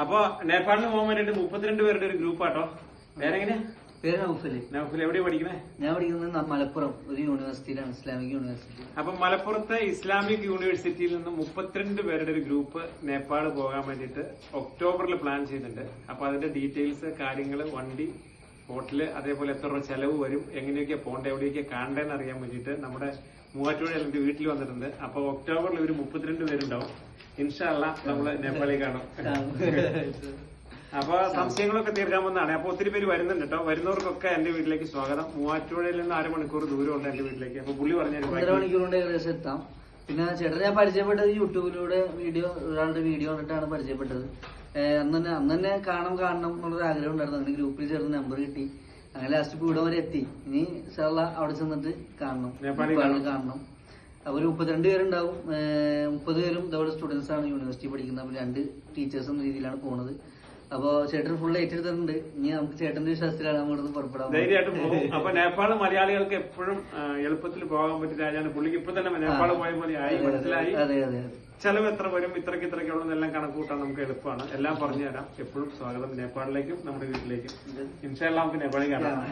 അപ്പൊ നേപ്പാളിൽ പോകാൻ വേണ്ടിട്ട് 32 പേരുടെ ഒരു ഗ്രൂപ്പാട്ടോ. പേരെങ്ങനെയാ? പേര് നൗഫല്. നൗഫൽ എവിടെയാ പഠിക്കണേ? ഞാൻ പഠിക്കുന്നത് മലപ്പുറം ഒരു യൂണിവേഴ്സിറ്റിയിലാണ്, ഇസ്ലാമിക് യൂണിവേഴ്സിറ്റി. അപ്പൊ മലപ്പുറത്തെ ഇസ്ലാമിക് യൂണിവേഴ്സിറ്റിയിൽ നിന്ന് 32 പേരുടെ ഒരു ഗ്രൂപ്പ് നേപ്പാൾ പോകാൻ വേണ്ടിട്ട് ഒക്ടോബറിൽ പ്ലാൻ ചെയ്യുന്നുണ്ട്. അപ്പൊ അതിന്റെ ഡീറ്റെയിൽസ്, കാര്യങ്ങള്, വണ്ടി, ഹോട്ടല്, അതേപോലെ എത്ര രൂപ ചെലവ് വരും, എങ്ങനെയൊക്കെ പോകേണ്ട, എവിടെയൊക്കെ കാണേണ്ടതെന്ന് അറിയാൻ വേണ്ടിയിട്ട് നമ്മുടെ മൂവാറ്റുപുഴ എന്റെ വീട്ടിൽ വന്നിട്ടുണ്ട്. അപ്പൊ ഒക്ടോബറിൽ ഒരു 32 പേരുണ്ടാവും. ഇൻഷാ അല്ലാ നമ്മള് നേപ്പാളിൽ കാണും. അപ്പൊ സംശയങ്ങളൊക്കെ തീർക്കാമെന്നാണ്. അപ്പൊ ഒത്തിരി പേര് വരുന്നുണ്ട് കേട്ടോ. വരുന്നവർക്കൊക്കെ എന്റെ വീട്ടിലേക്ക് സ്വാഗതം. മൂവാറ്റുപുഴയിൽ നിന്ന് 1/2 മണിക്കൂർ ദൂരമുണ്ട് എന്റെ വീട്ടിലേക്ക്. അപ്പൊ പുള്ളി പറഞ്ഞു 1.5 മണിക്കൂർ കൊണ്ട് ഏകദേശം എത്താം. പിന്നെ ചേട്ടൻ ഞാൻ പരിചയപ്പെട്ടത് യൂട്യൂബിലൂടെ ഒരാളുടെ വീഡിയോ കണ്ടിട്ടാണ് പരിചയപ്പെട്ടത്. അന്ന് തന്നെ കാണണം എന്നുള്ളൊരു ആഗ്രഹം ഉണ്ടായിരുന്നു. അങ്ങനെ ഗ്രൂപ്പിൽ ചേർന്ന് നമ്പർ കിട്ടി. അങ്ങനെ ലാസ്റ്റ് ഇവിടെ വരെ എത്തി. ഇനി ഇൻഷാല്ലാ അവിടെ ചെന്നിട്ട് കാണണം, കാണണം. ഒരു 32 പേരുണ്ടാവും. 30 പേരും ഇതോടെ സ്റ്റുഡൻസ് ആണ്, യൂണിവേഴ്സിറ്റി പഠിക്കുന്നത്. അപ്പൊ 2 ടീച്ചേഴ്സ് എന്ന രീതിയിലാണ് പോണത്. അപ്പൊ ചേട്ടൻ ഫുൾ ഏറ്റെടുത്തിട്ടുണ്ട്. ഇനി നമുക്ക് ചേട്ടന്റെ വിശ്വാസത്തിലാണ് നമ്മളിന്ന് പുറപ്പെടാൻ. ധൈര്യമായിട്ട് പോകും. അപ്പൊ നേപ്പാൾ മലയാളികൾക്ക് എപ്പോഴും എളുപ്പത്തിൽ പോകാൻ പറ്റിയ രാജ്യമാണ്. പുള്ളിക്ക് ഇപ്പൊ തന്നെ നേപ്പാൾ പോയ പോലെ ആയി, മനസ്സിലായി. ചെലവ് എത്ര വരും, ഇത്രയ്ക്കുള്ളതെല്ലാം കണക്ക് കൂട്ടാൻ നമുക്ക് എളുപ്പമാണ്. എല്ലാം പറഞ്ഞു തരാം. എപ്പോഴും സ്വാഗതം നേപ്പാളിലേക്കും നമ്മുടെ വീട്ടിലേക്കും. ഇൻഷാ അല്ലാ നമുക്ക് നേപ്പാളിൽ കാണാം.